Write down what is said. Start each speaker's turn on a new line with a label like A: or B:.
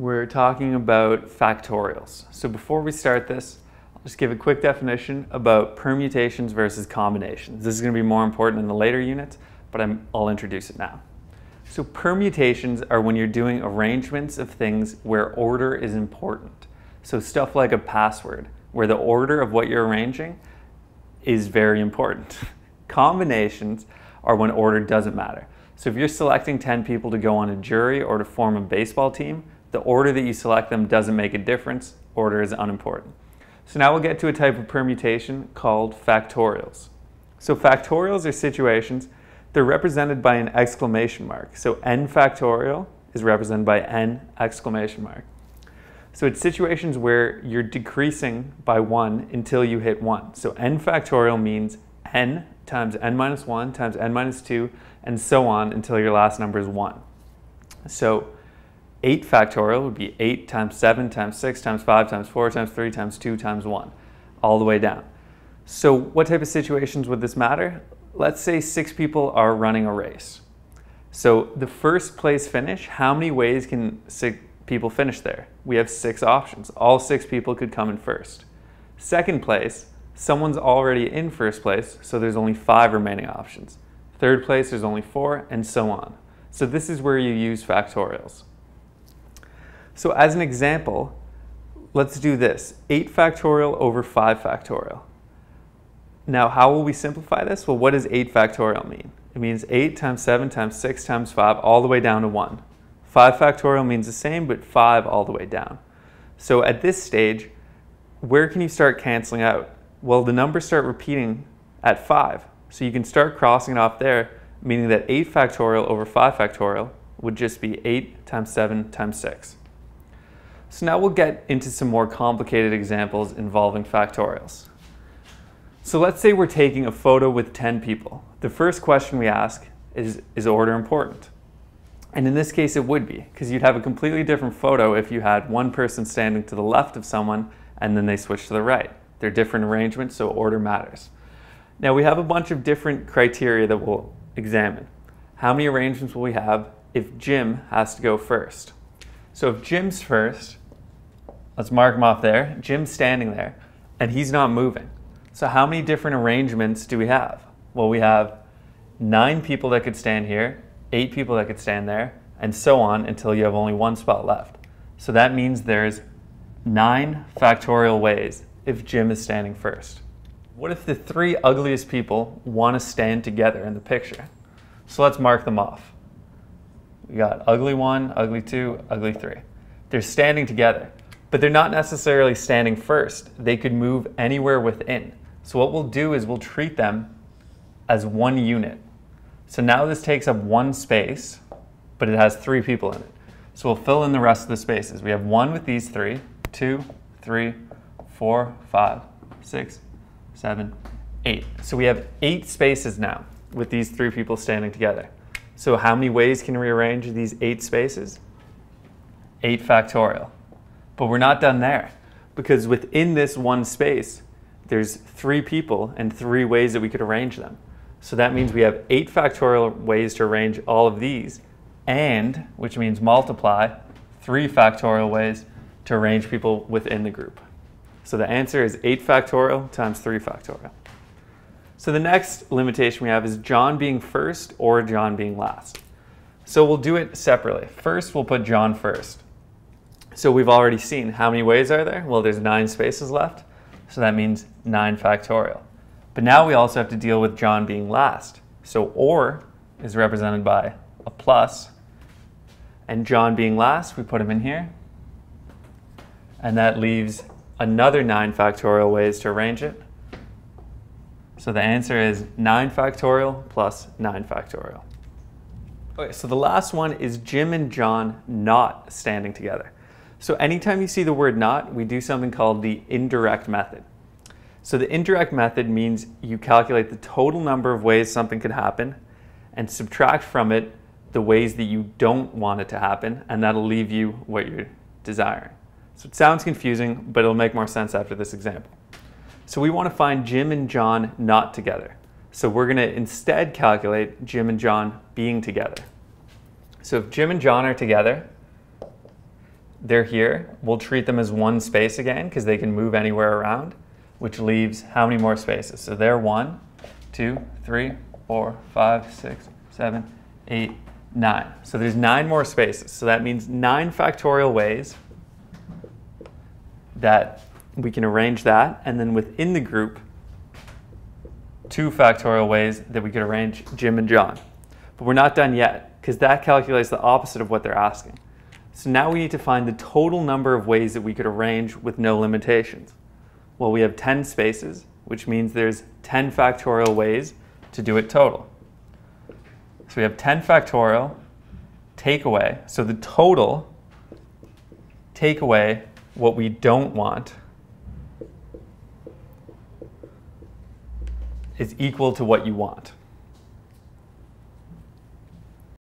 A: we're talking about factorials. So before we start this, I'll just give a quick definition about permutations versus combinations. This is going to be more important in the later units, but I'll introduce it now. So permutations are when you're doing arrangements of things where order is important. So stuff like a password, where the order of what you're arranging is very important. Combinations are when order doesn't matter. So if you're selecting 10 people to go on a jury or to form a baseball team, the order that you select them doesn't make a difference. Order is unimportant. So now we'll get to a type of permutation called factorials. So factorials are situations, they're represented by an exclamation mark. So n factorial is represented by n exclamation mark. So it's situations where you're decreasing by 1 until you hit 1. So n factorial means n times n minus 1 times n minus 2 and so on until your last number is 1. So 8 factorial would be 8 times 7 times 6 times 5 times 4 times 3 times 2 times 1, all the way down. So what type of situations would this matter? Let's say 6 people are running a race. So the first place finish, how many ways can 6 people finish there? We have 6 options. All 6 people could come in first. Second place, someone's already in first place, so there's only 5 remaining options. Third place, there's only 4, and so on. So this is where you use factorials. So as an example, let's do this. 8 factorial over 5 factorial. Now, how will we simplify this? Well, what does 8 factorial mean? It means 8 times 7 times 6 times 5 all the way down to 1. 5 factorial means the same, but 5 all the way down. So at this stage, where can you start canceling out? Well, the numbers start repeating at 5. So you can start crossing it off there, meaning that 8 factorial over 5 factorial would just be 8 times 7 times 6. So now we'll get into some more complicated examples involving factorials. So let's say we're taking a photo with 10 people. The first question we ask is order important? And in this case it would be, because you'd have a completely different photo if you had one person standing to the left of someone and then they switch to the right. They're different arrangements, so order matters. Now we have a bunch of different criteria that we'll examine. How many arrangements will we have if Jim has to go first? So if Jim's first, let's mark him off there. Jim's standing there and he's not moving. So how many different arrangements do we have? Well, we have 9 people that could stand here, 8 people that could stand there, and so on until you have only 1 spot left. So that means there's 9 factorial ways if Jim is standing first. What if the 3 ugliest people want to stand together in the picture? So let's mark them off. We got ugly 1, ugly 2, ugly 3. They're standing together, but they're not necessarily standing first. They could move anywhere within. So what we'll do is we'll treat them as one unit. So now this takes up 1 space, but it has 3 people in it. So we'll fill in the rest of the spaces. We have 1 with these 3, 2, 3, 4, 5, 6, 7, 8. So we have 8 spaces now with these 3 people standing together. So how many ways can we rearrange these 8 spaces? 8 factorial. But we're not done there, because within this 1 space, there's 3 people and 3 ways that we could arrange them. So that means we have 8 factorial ways to arrange all of these, and, which means multiply, 3 factorial ways to arrange people within the group. So the answer is 8 factorial times 3 factorial. So the next limitation we have is John being first or John being last. So we'll do it separately. First, we'll put John first. So we've already seen how many ways are there? Well, there's 9 spaces left. So that means 9 factorial. But now we also have to deal with John being last. So or is represented by a plus. And John being last, we put him in here. And that leaves another 9 factorial ways to arrange it. So the answer is 9 factorial plus 9 factorial. Okay, so the last one is Jim and John not standing together. So anytime you see the word not, we do something called the indirect method. So the indirect method means you calculate the total number of ways something could happen and subtract from it the ways that you don't want it to happen, and that'll leave you what you're desiring. So it sounds confusing, but it'll make more sense after this example. So we want to find Jim and John not together. So we're going to instead calculate Jim and John being together. So if Jim and John are together, they're here. We'll treat them as one space again because they can move anywhere around, which leaves how many more spaces? So they're 1, 2, 3, 4, 5, 6, 7, 8, 9. So there's 9 more spaces. So that means 9 factorial ways that we can arrange that. And then within the group, 2 factorial ways that we could arrange Jim and John. But we're not done yet because that calculates the opposite of what they're asking. So now we need to find the total number of ways that we could arrange with no limitations. Well, we have 10 spaces, which means there's 10 factorial ways to do it total. So we have 10 factorial, take away. So the total, take away what we don't want, is equal to what you want.